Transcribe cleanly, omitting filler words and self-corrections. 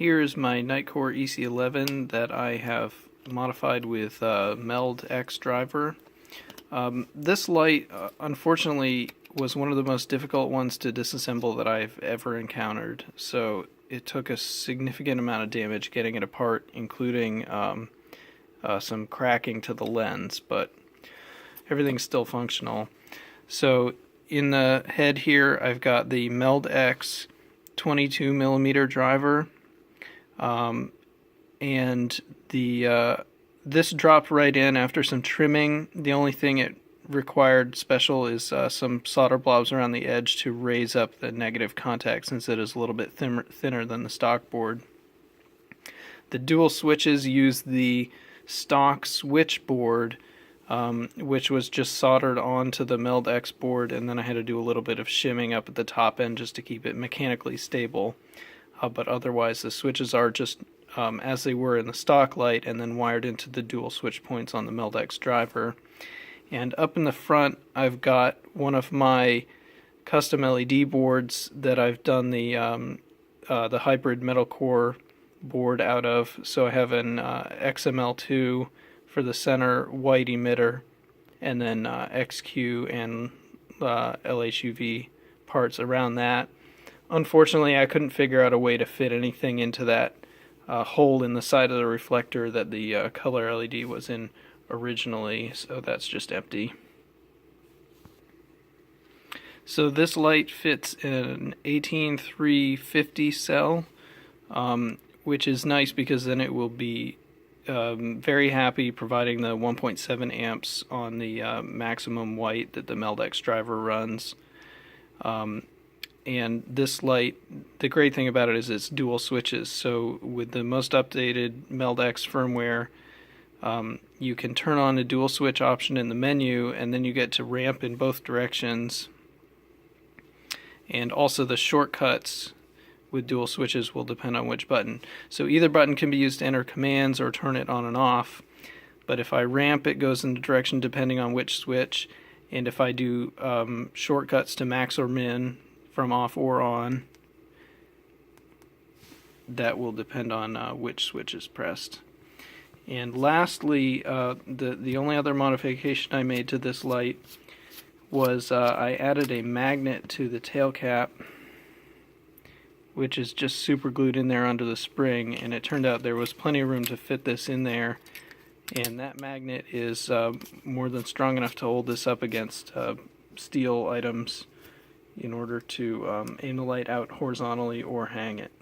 Here's my Nightcore EC11 that I have modified with MELD-X driver. This light, unfortunately, was one of the most difficult ones to disassemble that I've ever encountered. So it took a significant amount of damage getting it apart, including some cracking to the lens, but everything's still functional. So in the head here, I've got the MELD-X 22mm driver. And this dropped right in after some trimming. The only thing it required special is some solder blobs around the edge to raise up the negative contact, since it is a little bit thinner than the stock board. The dual switches use the stock switch board, which was just soldered onto the MELD-X board, and then I had to do a little bit of shimming up at the top end just to keep it mechanically stable. But otherwise the switches are just as they were in the stock light, and then wired into the dual switch points on the MELD-X driver. And up in the front I've got one of my custom LED boards that I've done the hybrid metal core board out of. So I have an XML2 for the center white emitter, and then XQ and LHUV parts around that. Unfortunately, I couldn't figure out a way to fit anything into that hole in the side of the reflector that the color LED was in originally, so that's just empty. So this light fits in an 18350 cell, which is nice because then it will be very happy providing the 1.7 amps on the maximum white that the MELD-X driver runs. And this light, the great thing about it is it's dual switches. So with the most updated MELD-X firmware, you can turn on a dual switch option in the menu, and then you get to ramp in both directions. And also the shortcuts with dual switches will depend on which button. So either button can be used to enter commands or turn it on and off. But if I ramp, it goes in the direction depending on which switch. And if I do shortcuts to max or min from off or on, that will depend on which switch is pressed. And lastly, the only other modification I made to this light was I added a magnet to the tail cap, which is just super glued in there under the spring, and it turned out there was plenty of room to fit this in there, and that magnet is more than strong enough to hold this up against steel items in order to aim the light out horizontally or hang it.